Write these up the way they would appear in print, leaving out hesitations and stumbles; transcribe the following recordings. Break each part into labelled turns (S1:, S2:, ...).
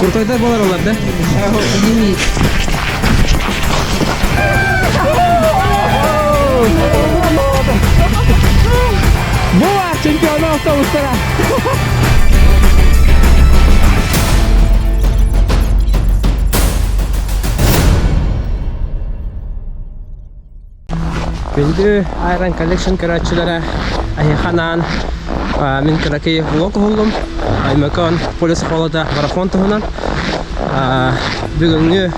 S1: Kurtoyda bolar olar da. Bu var çempionu avtobuslara. Bildi Iron Collection kıraççılara ayıhanan min kıraki vlog oldum. Aymakon polis kolada marafon tuhunan. Bugünkü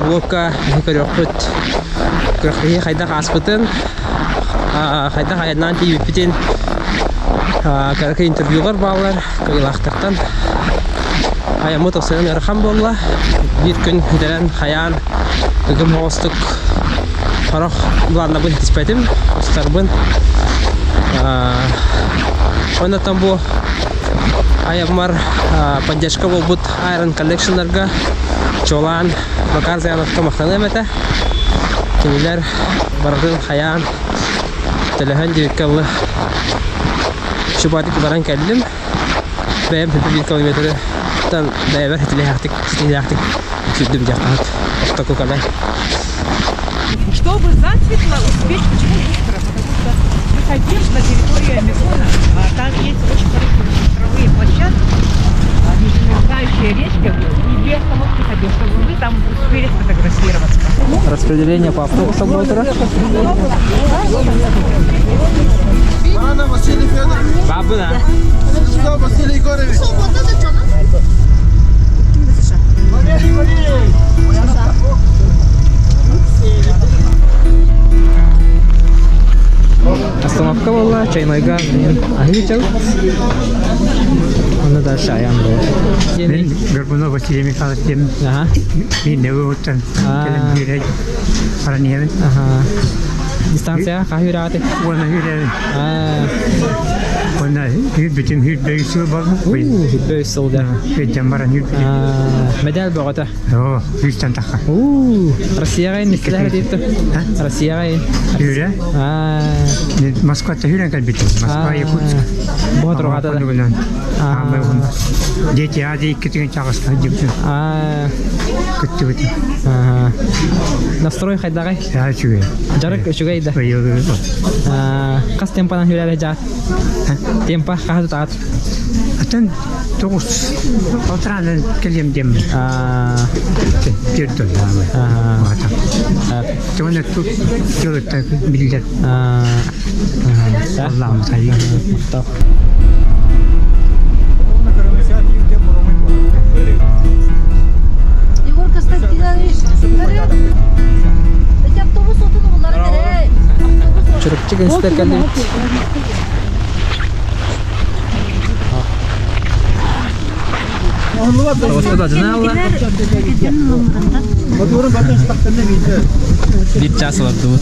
S1: vlogga hikayokut kıraki hayda kaspıtın. Hayda hayatnan TV'den kıraki interviewlar bağlar kıyılaktıktan. Ayamı toksiyonum yarıkam bolla. Bir gün hidelen hayan bugün hostuk. Harok bulan bu hispetim starbun. Ondan bu ayamlar поддержка болбут Iron Collection'larga çolan bakar ziyanatка мактанып эте. Kimler bardın hayan telefon dikkalı şubatik baran geldim. Benim 1 kilometreden beraber hitleyaktik sürdüm jakat. Такой kadar.
S2: Чтобы засветло успеть, почему быстро? Потому что мы хотим на территории Амикона, там есть очень хорошие смотровые площадки, мерцающая речка, и две остановки хотим, чтобы вы там успели сфотографироваться.
S1: Распределение по автобусам будет, да?
S3: Василий Федорович.
S1: Бабына.
S3: Василий Егорович.
S1: Остановка была, чайнойга, ахичал. Оны дальше аян был.
S4: Мен Горбунов Василий Михайлович,
S1: Ага.
S4: мен Невыуттан келем үйрәй Араньевен.
S1: Ага. Дистанция ках юраты?
S4: Оны үйрәй. Оны бүтін үйрбөй сыл бар.
S1: Бөй сылда.
S4: Өйттен баран үйрбөй.
S1: Медаль бағыта.
S4: О, үйстен таққа.
S1: Россияға ен нестелер дейіпті? Россияға ен.
S4: Үйрә. Москвата үйрән кәлбетін. Москва, Якутск.
S1: Бұға тұрғата да.
S4: Дети Азия кеткен чағысқа жүптін. Күтті бүтін.
S1: Настрой қайдағай?
S4: Жүге.
S1: Жарық үшігі еді? Қас темпанан үйрәлі жат? Темпа қағады тағат?
S4: Атын 9-6 келем дем. Перді. Жоны тут жолытта білдер. Allah'ım sayı.
S5: Егор Константинович, эти автобус отын олар керек.
S1: Çırıkçı gençler geldi. Orada da ne Allah? Bir час var тут.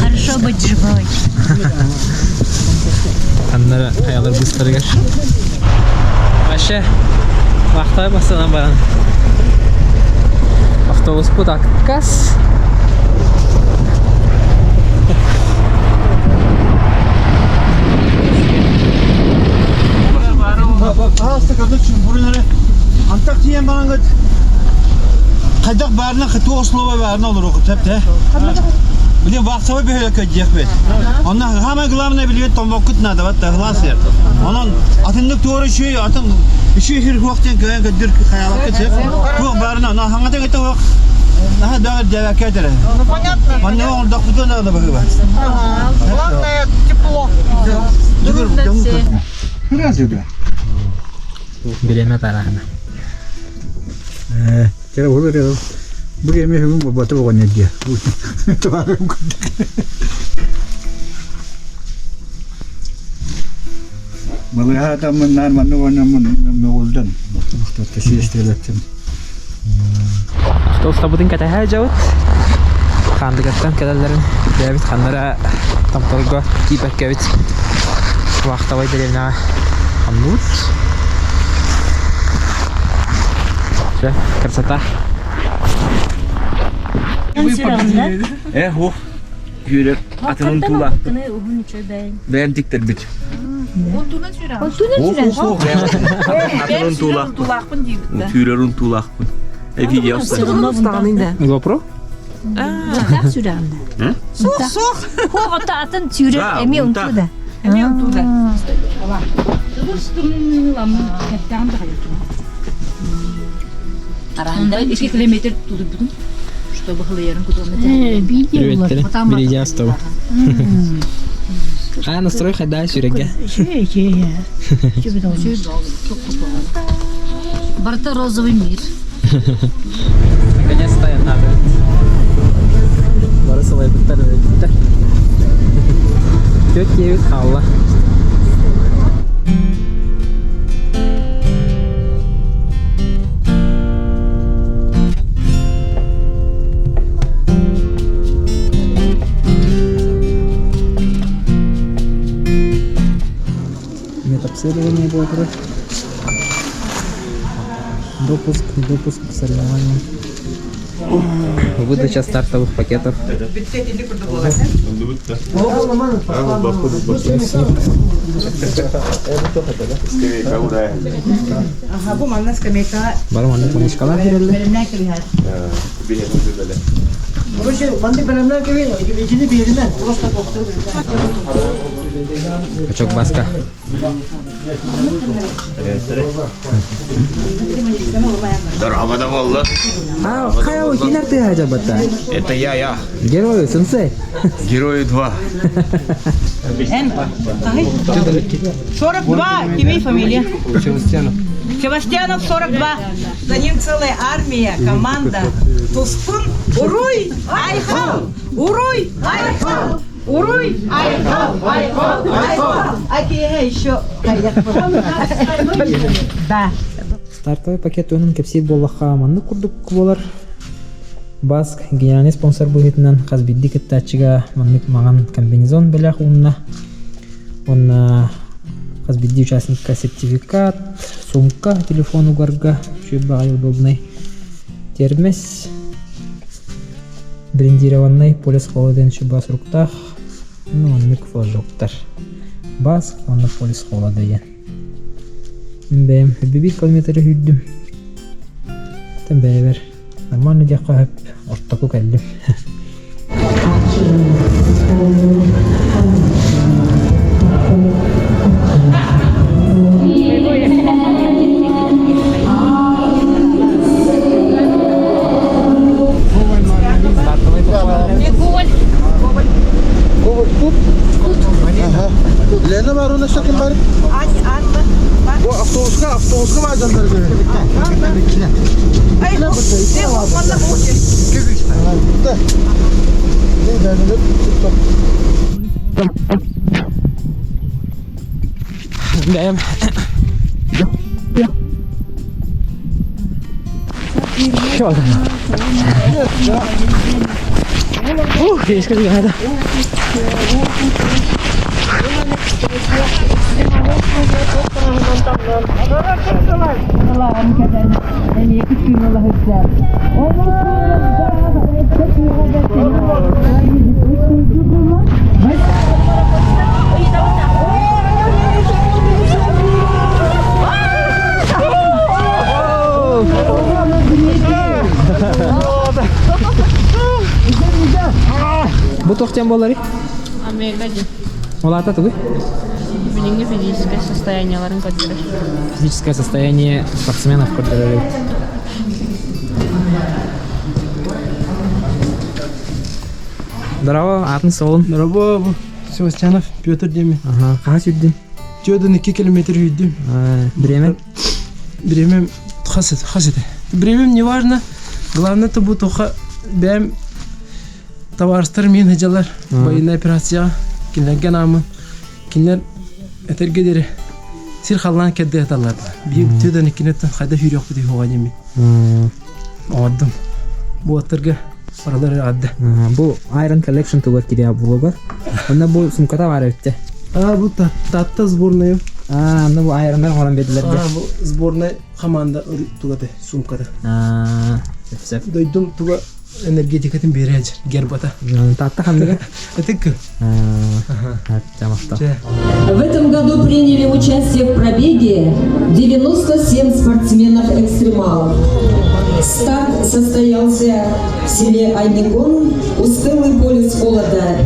S5: Хорошо быть живой.
S1: Anlara ayarlar bıstırı gel. Aşağı. Vakti basana bana. Avtobus bu da kas.
S3: Ağızda kardeşim buraları Antakya'ya bana git. Kaydak bağırına kıtı Oslo'ya bağırına olur okut hep de. Bilin vaxtava bir öyle kötüyek bet. Ondan hemen gılamına biliyor tombakut nada vat da hılas yer. Onun atındık doğru şey atın işi hir vaktin köye götür hayalak geçip. Bu bağırına ona hangada gitti o. Nah daha cevap eder.
S2: Понятно?
S3: Anne on dakika da bakıyor.
S2: Главное тепло.
S3: Biraz öyle.
S1: Bileme tarafına.
S3: Kira olur ya. Bu yemeği hüküm batı bu ne diye. Tamam. Malah adamın narmanı oynamanın mevuldan. Muhtar teşhis istiyorlar.
S1: Avtobus tabutun kata her cavut. Kandıgattan kadarların David kanlara tamtorga kipek kevit. Vakta vay delina hamnut. Şöyle kırsata.
S6: Oh, yürek atının tuğla.
S5: Uhun içi ben.
S6: Ben diktir bit.
S2: Ontunan süren.
S5: Oturan
S6: Soğuk
S5: süren.
S6: Atının tuğlak.
S2: Tulakpın deyip.
S6: Tüylerin tuğlakpın. Efi yapsın.
S1: GoPro?
S5: Mutlak süren.
S2: Soğuk.
S5: Hoğata atın süren
S6: Ha,
S5: emi
S6: mutlak.
S5: untu da.
S2: Hemen ontuda.
S5: Aranda
S2: 2 kilometre tutup budum. Чтобы хлеерин куда-нибудь.
S5: biliyorlar.
S1: Впереди остова. А, настрой ходай сюрегге.
S5: Барта розовый мир.
S1: Наконец-то я надо. Барысы лай биттер. Тёт девит халла. Обследование будет. Допуск к соревнованиям. Выдача стартовых пакетов.
S2: Ага, bu manna скамейка.
S1: Барым аны конечкалар берилди.
S2: Bölümden kırıyor.
S1: Качок баска.
S6: Darhamada valla.
S1: А, кая кинер ты ажабата?
S6: Это я.
S1: Герой, сенсей.
S6: Герои 2.
S2: 42. Имей фамилия? Севастьянов 42. За ним целая армия, команда. Туспун, уруй, айхал, уруй, айхал, уруй, айхал, айхал, айхал. Акия еще. Да.
S1: Стартовый пакет өнүн кепсейт боллакка манны курдук болар. Баск генеральный спонсор бугетинен казбидди кеттачыга маннык маган комбинезон белях унна. Онна казбидди участникка сертификат, сумка, телефон угарга, чебагай удобный. Термес брендированный полис холоден чебас руктах. Ну, маннык фожоктар. Баск, онна полис холоден. Бэм, бибит километр хүддүм. Тэмбэвэр. Нормально жаққа хөп, ортаку кәлдім.
S3: Lena var ona sakın bari. Bu avtobuska var canları böyle.
S2: Ay, ne o? Bana bu.
S1: Бэм. Ешка дегенада. Bu to'xtam bo'lari?
S7: Америкаде.
S1: Олата тугы?
S7: Билинге физическое состояниеларын көтерүш.
S1: Физическое состояние спортсменов көтөрөлөт. Здорово, атын соолун.
S8: Здорово, Севастьянов Петр Демин.
S1: Ага, кач үрдүн?
S8: Жодон 2 километр үйдüm.
S1: Бремен?
S8: Бремем хасет. Бремем не важно. Главное то bu тоха бем товарстар мен хажалар. Военная операция. Кинлерген амын. Кинлер этергедери. Сир халлан кедде аталар. Бир төдөн кинеттен кайда хүрөк бити хога жеми. Оддум. Bu атырга паралар адды.
S1: Bu Iron Collection туга кирия блогер. Онда bu сумката бар өттө.
S8: Bu татта сборная.
S1: Аны bu Iron'dan olan bedilerde.
S8: Bu сборная команда тугате сумкада.
S1: Сеп.
S8: Дойдум туга энергетикатын береж гербата.
S1: Татта хамдыга.
S8: Этик.
S1: Тамақта.
S9: В этом году приняли участие в пробеге 97 спортсменов-экстремалов. Старт состоялся в селе Айнекон, Устылый полюс холода.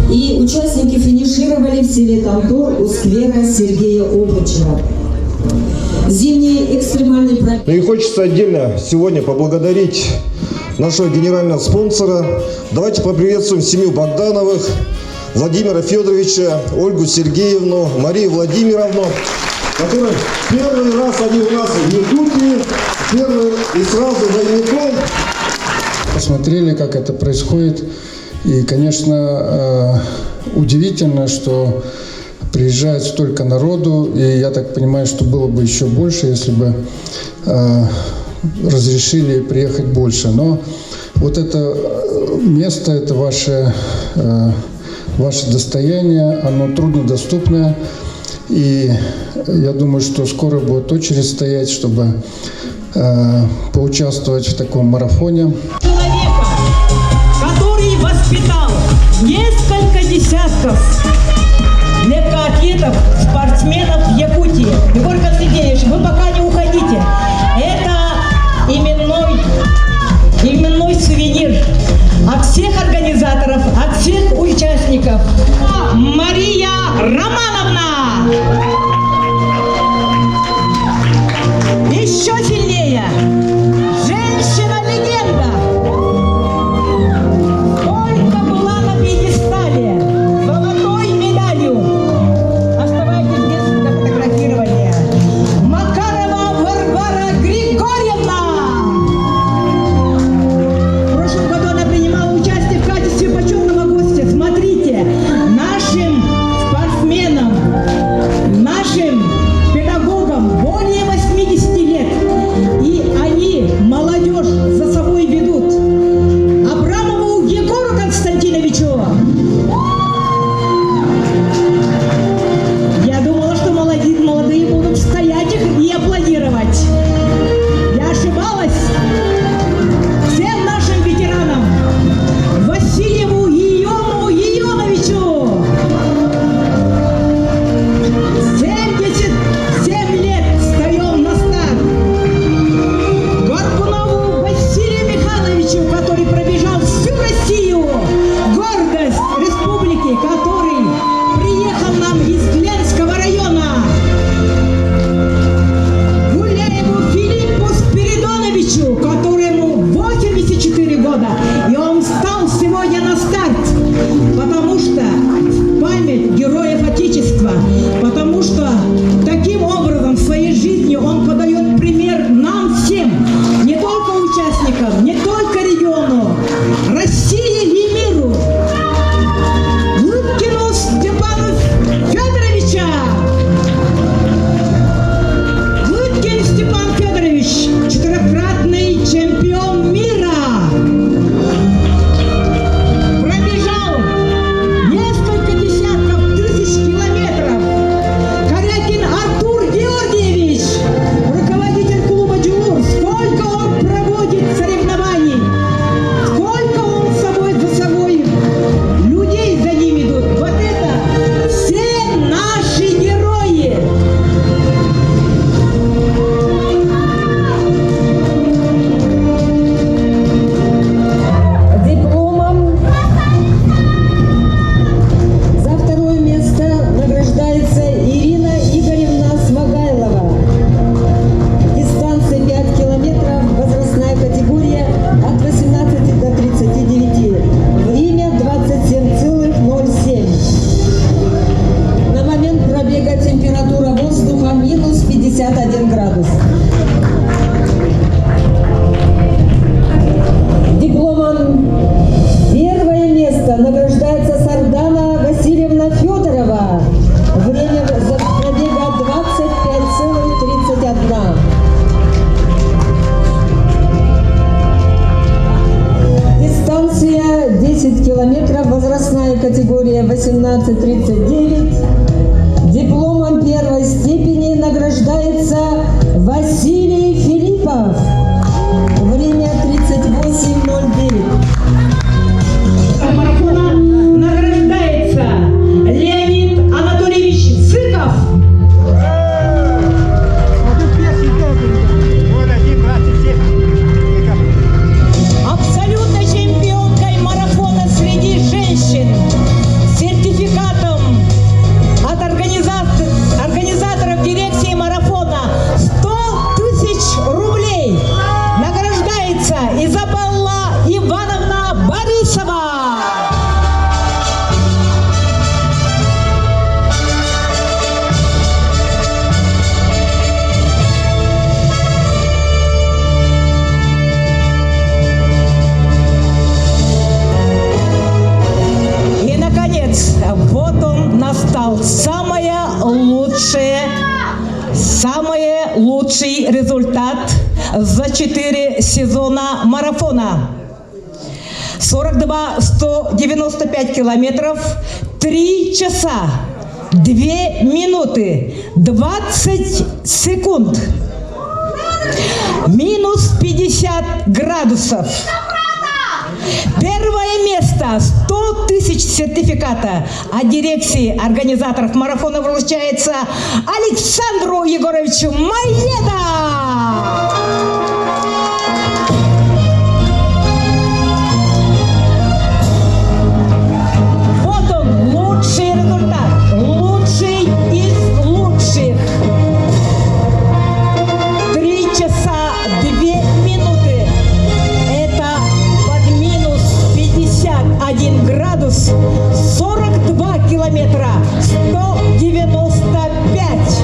S9: И участники финишировали в селе Тамтур у сквера Сергея Обычева. Зимний экстремальный пробег.
S10: Ну и хочется отдельно сегодня поблагодарить нашего генерального спонсора. Давайте поприветствуем семью Богдановых, Владимира Федоровича, Ольгу Сергеевну, Марию Владимировну, которые первый раз они у нас в Якутии, первый и сразу в Айнекон.
S11: Посмотрели, как это происходит. И, конечно, удивительно, что приезжает столько народу. И я так понимаю, что было бы еще больше, если бы разрешили приехать больше. Но вот это место, это ваше достояние, оно труднодоступное. И я думаю, что скоро будет очередь стоять, чтобы поучаствовать в таком марафоне.
S2: Человека, который воспитал несколько десятков легкоатлетов, спортсменов в Якутии. Егор Константинович, вы пока не уходите. Это именной сувенир от всех организаторов, от всех участников. Мария Романовна! Еще сильнее! Женщина-легенда! Только была на пьедестале золотой медалью. Оставайтесь без фотографирования. Макарова Варвара Григорьевна! В прошлом году она принимала участие в качестве почетного гостя. Смотрите, нашим спортсменам, нашим педагогам более 80 лет. И они молодежь за собой ведут. Абрамову Егору Константиновичу. Я думала, что молодые будут стоять их и аплодировать. Я ошибалась. Всем нашим ветеранам. Васильеву Иону Ионовичу. 77 лет встаем на старт. Горбунову Василию Михайловичу, который пробежал всю Россию. Гордость республики, который приехал нам из Гленского района. Гуляеву Филиппу Спиридоновичу, которому 84 года. И он встал сегодня на старт, потому что в память героев Отечества, потому что таким образом в своей жизни он подает пример нам всем, не только участникам, не только региону, России и миру. Лыткину Степану Федоровича! Лыткин Степан Федорович, четырехкратный чемпион мира, пробежал несколько десятков тысяч километров. Корякин Артур Георгиевич, руководитель клуба «Джулур», сколько он проводит соревнований, сколько он за собой людей за ним идут. Вот это все наши герои. Дипломом за второе место награждается Ирина Игоревна Смогайлова. Дистанция 5 километров, возрастная категория от 18 до 39. Время 27,07. На момент пробега температура воздуха минус 51 градус. Дипломом первое место награждается Сардана Васильевна Федорова. Время пробега 25,31. Дистанция 10 километров, возрастная категория 18-39. Дипломом первой степени награждается Василий
S9: лучший результат за 4 сезона марафона. 42-195 километров, 3 часа, 2 минуты, 20 секунд. Минус 50 градусов. Первое место, 100 тысяч сертификата. От дирекции организаторов марафона вручается Александру Егоровичу Майеда. Вот он, лучший результат, лучший из лучших. 3 часа 2 минуты. Это под минус 51 градус, 42 километра, 195.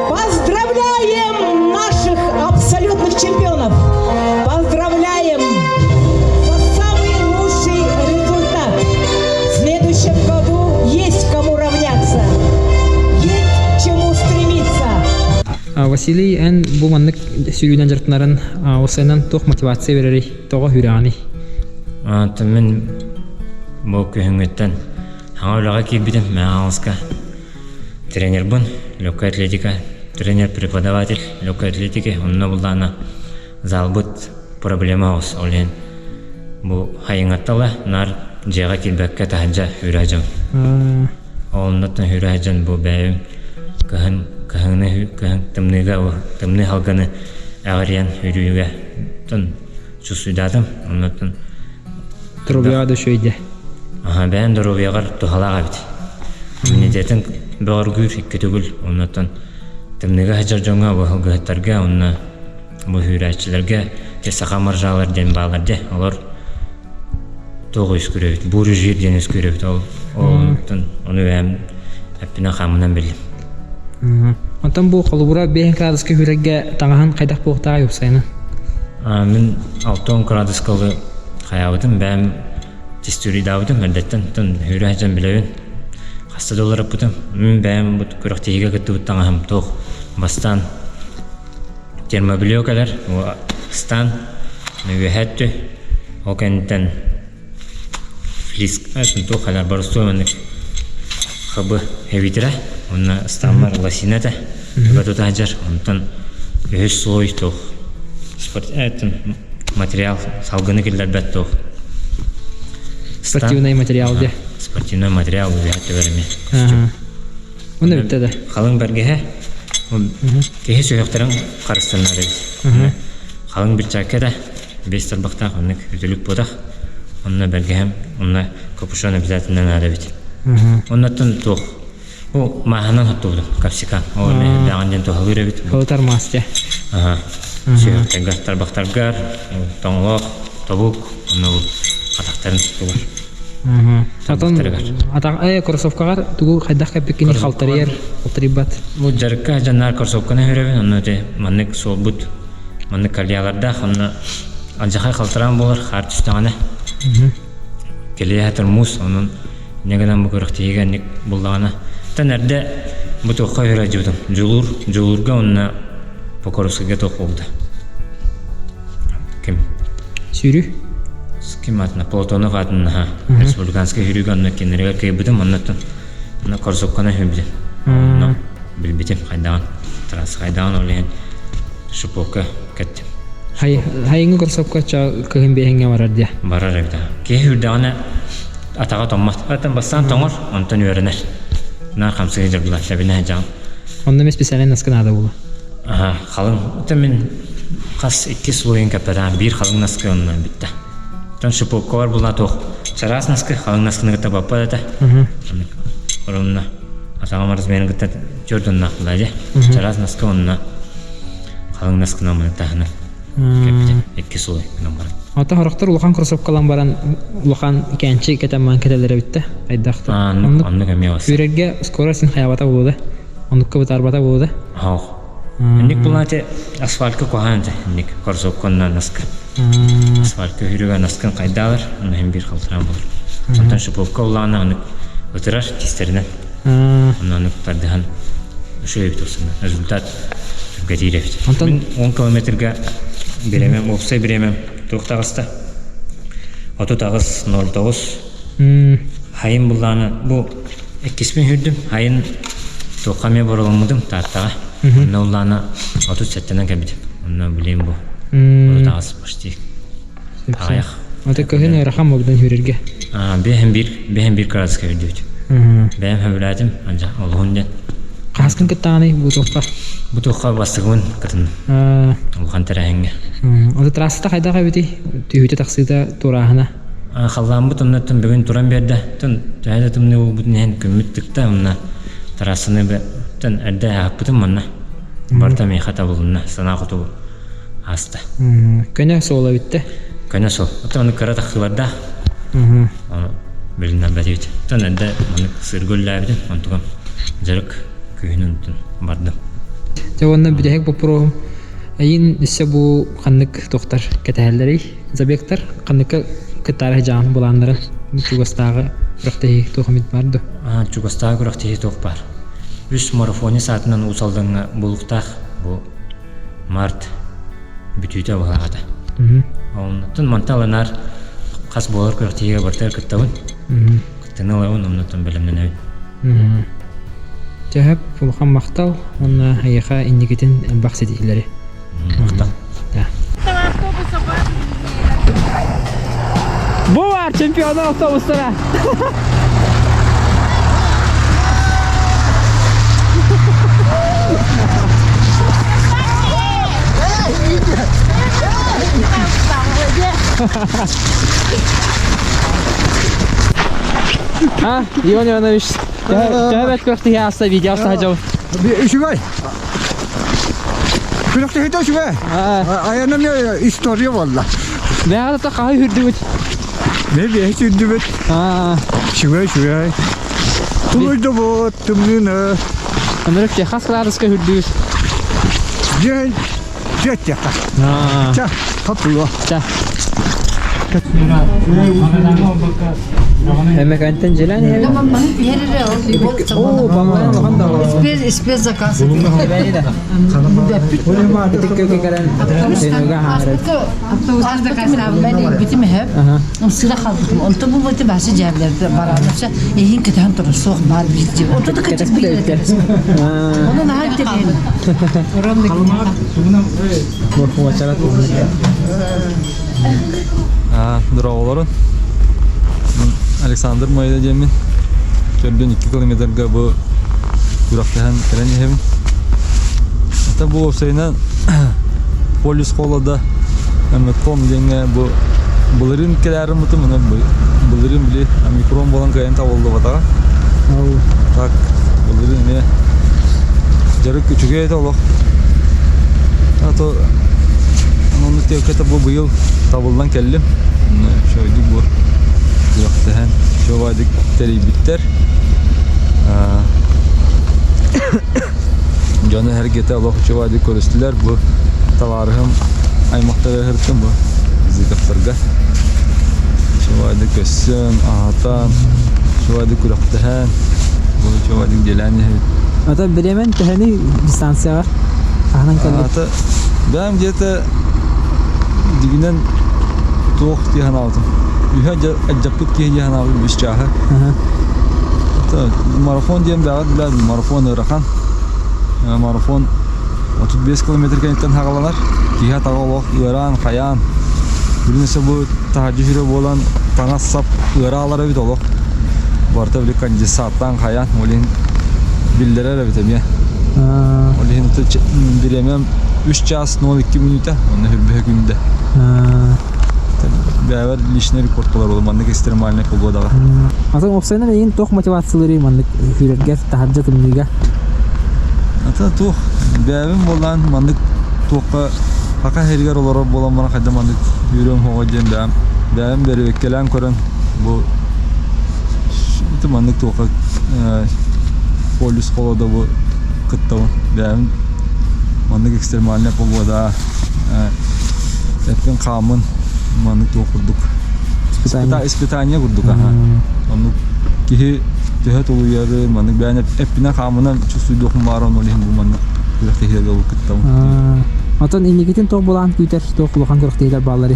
S9: Поздравляем наших абсолютных чемпионов! Поздравляем за самый лучший результат! В следующем году есть кому равняться, есть к чему стремиться.
S1: Василий эн бу маннык сүйлүнөн жартнарын осенан тох мотивация берери тога хүрәни.
S4: Мен бұл көңіттен аңаулаға кейбідім мәңалысқа тренер бұн, легкая атлетика, тренер-преподаватель легкой атлетики, онына бұлдана зал бұд проблема ос олен. Бұл хайыңаттала, нар жеға келбәкке таханжа хүрәжім. Олыннатын хүрәжім бұл бәйім тымны халғаны ағыриян хүрүйіге чусуйдадым, оннатын
S1: Трубиада шөйде.
S4: Бән дұрубияғар тұхалаға бит. Минететін бұғыр гүр иккі түгіл, оннатын тымныға хажар жоңа бұғылғыттарға, онна бұл хүрәтшілерге тесақа маржалар ден бағаларды, олар тоғы үскүребіт, бұры жир ден үскүребіт, оннатын оны өйім әппіна қамынан білім.
S1: Онтан бұл қолыбыра 5 градусқа хүрәгге таңахан қайдақ болықтаға юқсайны?
S4: Мен 6 градусқалы қаяудым, бәм тестүридауыдым, әрдеттен хүрі әжен білеуін. Қаста доларып бұдым, мен бәм бұд көріқтейге күтті бұттан ағым тоқ бастан термобилеу кәлер, стан, нүгі әтті, оғанеттен флиск, әтін тоқ әлер барысту өмендік қыбы әвитірі, онына станмар ласинеті, үгәтуті әжер, онтан өз слой тоқ. Әтін материал салгыны келдер бәт тоқ.
S1: Спортивный материал де.
S4: Спортивный материал өйәтті бәріме.
S1: Оны өттеді?
S4: Қалың бәргеге, кеге сөйіқтерін қарыстырынады. Қалың бір чакеда, 5 тарбақтақ, онық үтілік бодақ. Онына бәргеге, онына көпішон обязательно надо бит. Оннаттың тоқ. Ол мағынан хатты бұдым, капсикан. Ол бәғанден тоқалы өребіт.
S1: Қалытар масте.
S4: Сөйіқтергар, тарбақтаргар, тоңлық, тобук, оны бұл атақтарын тұттылар.
S1: Кроссовкағар түгіл қайдақ кәпеккені қалтарияр, қалтарибат.
S4: Бұл жарыққа жанар кроссовканы өребін, оны өте маннық сол бұд, маннық калияларда, оны алжақай қалтаран болар, қар түстіғаны. Келе әтір мұз, оның негенен бұл көріқтейген бұлдағаны. Тән әрді бұл тоққа өрі жүбдің. Жолурға онына Покоровскийге тоқ болды. Кім?
S1: Сүйрі?
S4: Кім атына? Платонов атына. Республиканский хүрігі онына кенерге кейбідім, оннатын. Онына Корсовкана хүрбідім. Онына білбітім қайдаған. Трасы қайдаған олеген шыпоққа кәттім.
S1: Хайыңы Корсовка көгін бейхіңе барар де?
S4: Барар әбді. Кей хүрдіғаны атаға томмат. Атын бастан тоңыр, онтан өрінер. Нар қамсығы жүрділер, ләбіне әжаған.
S1: Онда мен специален насқын ады болы?
S4: Қалың, өте мен қас 2 слойын кәппәден, 1 қалың насқы онынан бітті. Тон шыпоққа бар бұлна тоқ. Чарас насқы, қалың насқыны ғытта баппа дәті. Орынна, атаға марызбейін ғытта жөрдің нақылайды. Чарас насқы онына қалың насқына мұны тағыны кәппәден, 2 слой күнін баран.
S1: Ата хорақтар улахан кроссовкалан баран, улахан кәнші кәтәман кәтәлері бітті, айдақты.
S4: Онны кәме басы.
S1: Үйрерге скоростың хаябата болуды, оныққа бұт арбата болуды.
S4: Ник бұлнаты асфальтқа қоғанды, ник кроссовканнан насқы. Асфальтқа үйріға насқын қайдалар, оны hem bir қалтыран болыр. Онтан шыпоққа ұлағына Oturar tisterinden. Ondan tardıhan şöyle bir olsun. Rezultat gatireft. Ben 10 kilometrega biremem, ofsa biremem. Toktağızda. Oto tağız 09. Hayın bulanı bu ikismi hürdüm. Hayın tokamaya borulmadım tartağa. Ne olana oto settenen kabidim. Ondan bileyim bu. Oto tağız baştı. Ayak.
S1: Ata kahın rakam mabdan hürerge.
S4: Behem bir karas kaydı. Behem hevladım ancak Allah'ın den.
S1: Kaskın kıtani bu tohka.
S4: Bu tohka bastığımın katın. Allah'ın terahenge.
S1: Ata trasta kayda kabiti. Tühüte taksida torahana.
S4: Xallan bu tonda tun bugün turan berde. Tun tühede tumne bu nehen kümmüttük de onunla. Tarasını be tun erde hapıtım onunla. Barta meyhata bulunna. Sana kutu hasta.
S1: Köne soğula bitti.
S4: Köne sol. Ota onu kara takılarda. Belinden beri bitti. Tun erde onu sırgılla bitim. Ontukam jarık köyünün tun bardım.
S1: Jawanna bidehek popro. Ayın ise bu kanlık doktor ketehelleri. Zabektar kanlık kıtarı can bulanların. Çugastağı bıraktığı tohumit vardı.
S4: Çugastağı bıraktığı tohum var. Üst marafoni saatinden usaldığına buluktağ bu Mart bütüyde bağladı. Ondan mantalanlar kas boğar bıraktığı barter kıttavın. Kıttığını olayın ondan bölümden evin.
S1: Cahap bulkan maktal, ona hayaka indiketin bahsedileri.
S4: Maktal.
S1: Bu var şampiyonu otobüsleri. Ivan Ivanović, evet kırıktı ya hasta video sadece.
S3: Şu var. Kırıkta hiç şu var. Ayağına ne istoriye valla.
S1: Ne hatta kahve hürdü.
S3: Ne bir hiç hürdü. Şu var. Tuluydu bu, tümlüğünü.
S1: Onları Texas kılarızka hürdü.
S3: Jet yakar. Çak, kapılı.
S1: Çak. Emek anten jalan ya. Oh, bangunan makan dah.
S5: İspez zakası.
S1: Beni de. Ketika kekaran tenaga haret.
S5: Az da kasabı ben bitim hep. Sıra kaldım. Oldu bu bitim bahsi cevaplarda baranırsa ehin keten tur soğuk bar bildi. Orada da kaçıp bir. Onu ne halde benim. Oramda
S1: Bu acara
S12: Duraoların Alexander Mayda Cemin Körden 2 kilometre bu duraktahan keren yehevin hatta bu sayına polis kolada kom denge bu buların kedarı mutumuna buların bile mikron bolan kayan tavaldı batağa tak buların ne jarık küçüğe et olur hatta onun tevkete bu yıl tavuğundan kellim. Şöyle bu duraktahan şöyle teri bitter. Canı harekete Allah şöyle korustular bu tavarım aymakları hırtım bu bizi kaptırga. Şöyle kösün ahatan şöyle duraktahan bu şöyle geleni.
S1: Ata bilemen tehani distansiya var. Ahnan kellim.
S12: Ata ben jete dibinden toh diye aldım. Yuha acapıt ki diye aldım bir çaha. Maraton diyem davet bilen maraton öğren. Maraton 35 kilometre kentten hagalanır. Kiha tağolok öğren kayan. Birincisi bu tahajjüre olan tanas sap öğralara bir dolok. Varta bile kanca saattan kayan. Olin bildere bir tabiye. Olin tu diremem 3 ças 02 minuta. Onu hübbe günde. Beraber lişne rekortlar olur. Mandık isterim haline kolda da var.
S1: Aslında opsiyonel yine tok motivasyonları mandık hürerger tahajjud umniga.
S12: Ata tok beraber olan mandık toka haka herger olarak bolan bana kadar mandık yürüyorum hoğacım da beraber beri vekkelen koran bu itu mandık toka polis kolda bu kıttavun beraber mandık ekstrem haline kolda da etken kamun mandık to kurduk. İspitanya kurduk aha. Onu ki töhet oluyor manık ben epine kamına çusuy dokun var onu lehim bu manık kurak tehirge olup gittim.
S1: Atan indiketin toq bolan küter toq bulakan kurak tehler bağları.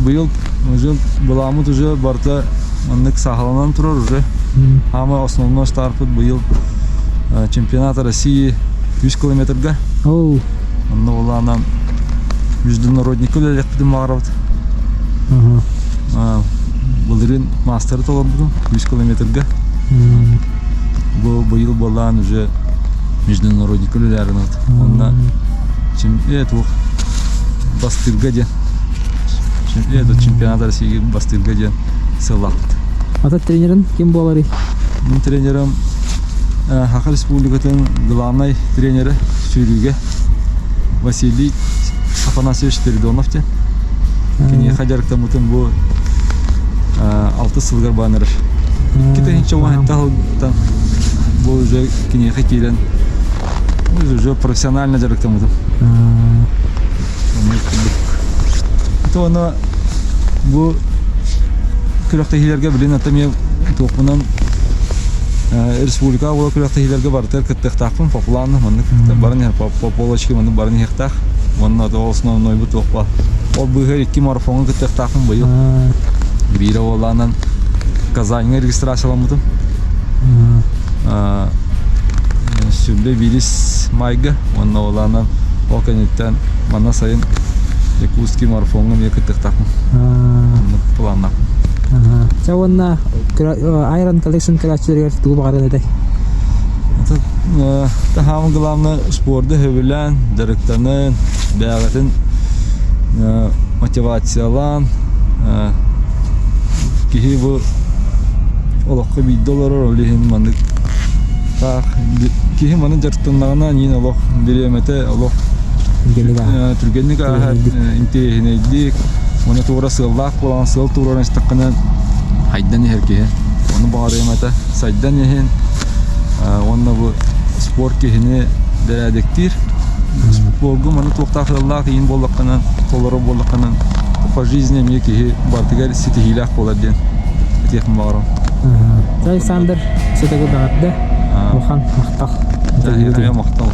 S12: Bu yıl bulamı tüze barta manık sahalanan turur уже. Ama основной старт bu yıl чемпионата России 100 километрга.
S1: Оу.
S12: Онда уланан международный күлелек битим мағарабыт. Бұлдырын мастері толар бүгін 100 километрга. Bu yıl bolan уже международный күлелерін от. Онда это бастырга ден. Это чемпионат России бастырга ден сылақыт.
S1: Ата тренерин ким болары?
S12: Мен тренерім Хакы Республикатын главный тренері Сүйрюге Василий Афанасьевич Передонов те. Кене хаджарктан бутын bu 6 сылгар банырыр. Китенче вахтал bu уже кене хакилен. Уже профессионально жарктан бутын. То она bu küraktehillerge bilin atamiye topundan Республика olarak küraktehillerge barter kıttıktaqın popularını manık barın her popolachki manık barın hektak manık da основной bu topla o bu her iki marafonu kıttıktaqın bu yıl biri olanın Kazan'a registrasyalamıştım şimdi biris mayga onun olanın o kanetten bana sayın Yakutski marafonu ya kıttıktaqın planlar.
S1: Cawanna Iron Collection kıraçları tuğ bağırın edek.
S12: Taham gılamna sporda hövülen, direktanın, bağıtın motivasiyalan ki bu olakka $1 olihin mandık. Ki manın direktanlarına yine olak biremete olak Türkiye'nin ahad intihineydik. Onu tuğra sığlak olan sığıl tuğranın istakkanan haydan herkeye. Onu bağırıyamata saydan yehin. Onunla bu spor kehini değerdektir. Sporgu manı tuğta sığlak yiyin bollakkanan, toları bollakkanan. По жизни мне kehi bartigar sitihilak bolar diyen. Etiyakın bağırım.
S1: Alexander Sötegi dağıttı. Okan Maqtaq.
S12: Maqtaq.